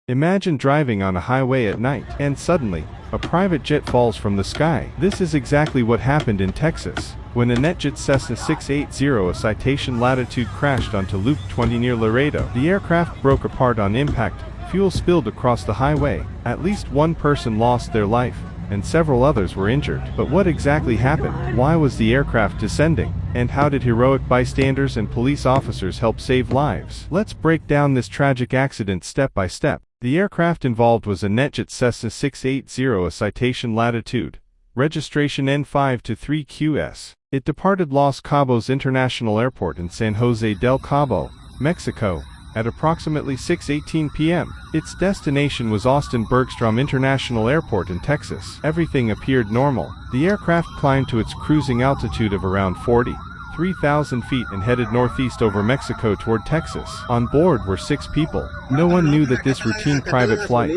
Imagine driving on a highway at night, and suddenly, a private jet falls from the sky. This is exactly what happened in Texas, when a NetJets Cessna 680 Citation Latitude crashed onto Loop 20 near Laredo. The aircraft broke apart on impact, fuel spilled across the highway, at least one person lost their life, and several others were injured. But what exactly happened? Why was the aircraft descending? And how did heroic bystanders and police officers help save lives? Let's break down this tragic accident step by step. The aircraft involved was a NetJets Cessna 680 Citation Latitude, registration N523QS. It departed Los Cabos International Airport in San Jose del Cabo, Mexico, at approximately 6:18 p.m. Its destination was Austin Bergstrom International Airport in Texas. Everything appeared normal. The aircraft climbed to its cruising altitude of around 43,000 feet and headed northeast over Mexico toward Texas. On board were 6 people. No one knew that this routine private flight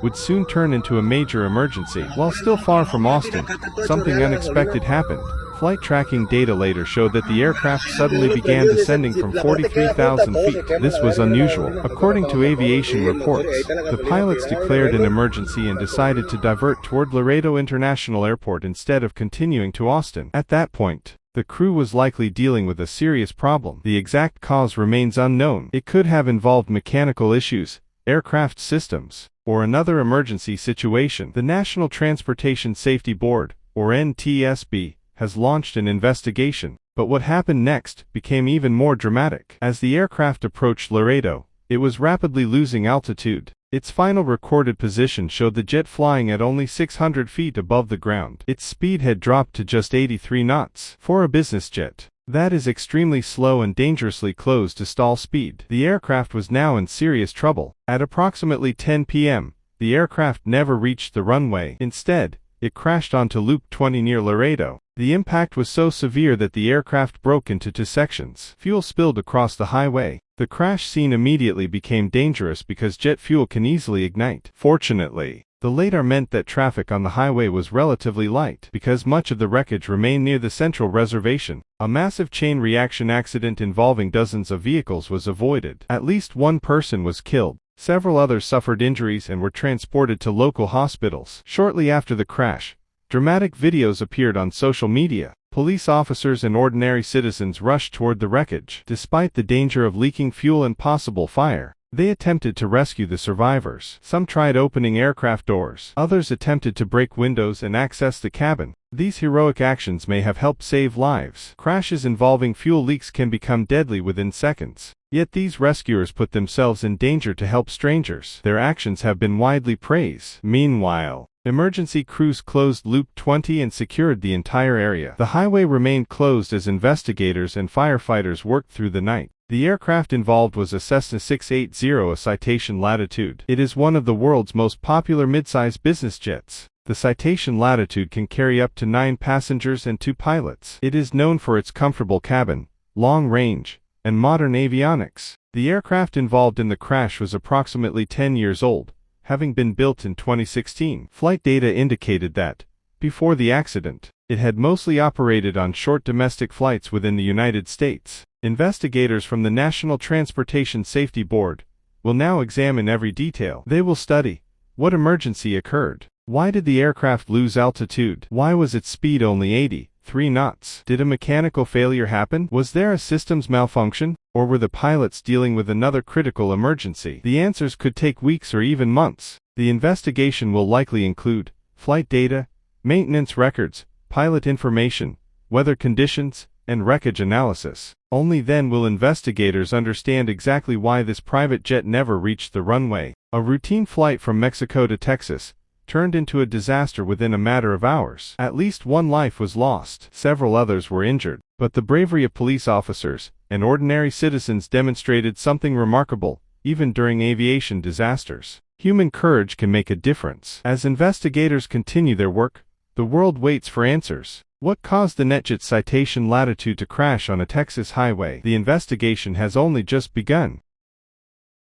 would soon turn into a major emergency. While still far from Austin, something unexpected happened. Flight tracking data later showed that the aircraft suddenly began descending from 43,000 feet. This was unusual. According to aviation reports, the pilots declared an emergency and decided to divert toward Laredo International Airport instead of continuing to Austin. At that point, the crew was likely dealing with a serious problem. The exact cause remains unknown. It could have involved mechanical issues, aircraft systems, or another emergency situation. The National Transportation Safety Board, or NTSB, has launched an investigation, but what happened next became even more dramatic. As the aircraft approached Laredo, it was rapidly losing altitude. Its final recorded position showed the jet flying at only 600 feet above the ground. Its speed had dropped to just 83 knots. For a business jet, that is extremely slow and dangerously close to stall speed. The aircraft was now in serious trouble. At approximately 10 p.m., the aircraft never reached the runway. Instead, it crashed onto Loop 20 near Laredo. The impact was so severe that the aircraft broke into 2 sections. Fuel spilled across the highway. The crash scene immediately became dangerous because jet fuel can easily ignite. Fortunately, the later meant that traffic on the highway was relatively light. Because much of the wreckage remained near the central reservation, a massive chain reaction accident involving dozens of vehicles was avoided. At least one person was killed. Several others suffered injuries and were transported to local hospitals. Shortly after the crash, dramatic videos appeared on social media. Police officers and ordinary citizens rushed toward the wreckage. Despite the danger of leaking fuel and possible fire, they attempted to rescue the survivors. Some tried opening aircraft doors. Others attempted to break windows and access the cabin. These heroic actions may have helped save lives. Crashes involving fuel leaks can become deadly within seconds. Yet these rescuers put themselves in danger to help strangers. Their actions have been widely praised. Meanwhile, emergency crews closed Loop 20 and secured the entire area. The highway remained closed as investigators and firefighters worked through the night. The aircraft involved was a Cessna 680 Citation Latitude. It is one of the world's most popular midsize business jets. The Citation Latitude can carry up to 9 passengers and 2 pilots. It is known for its comfortable cabin, long range, and modern avionics. The aircraft involved in the crash was approximately 10 years old, having been built in 2016. Flight data indicated that, before the accident, it had mostly operated on short domestic flights within the United States. Investigators from the National Transportation Safety Board will now examine every detail. They will study what emergency occurred. Why did the aircraft lose altitude? Why was its speed only 83 knots? Did a mechanical failure happen? Was there a systems malfunction? Or were the pilots dealing with another critical emergency? The answers could take weeks or even months. The investigation will likely include flight data, maintenance records, pilot information, weather conditions, and wreckage analysis. Only then will investigators understand exactly why this private jet never reached the runway. A routine flight from Mexico to Texas turned into a disaster within a matter of hours. At least one life was lost. Several others were injured. But the bravery of police officers and ordinary citizens demonstrated something remarkable, even during aviation disasters. Human courage can make a difference. As investigators continue their work, the world waits for answers. What caused the NetJets Citation Latitude to crash on a Texas highway? The investigation has only just begun.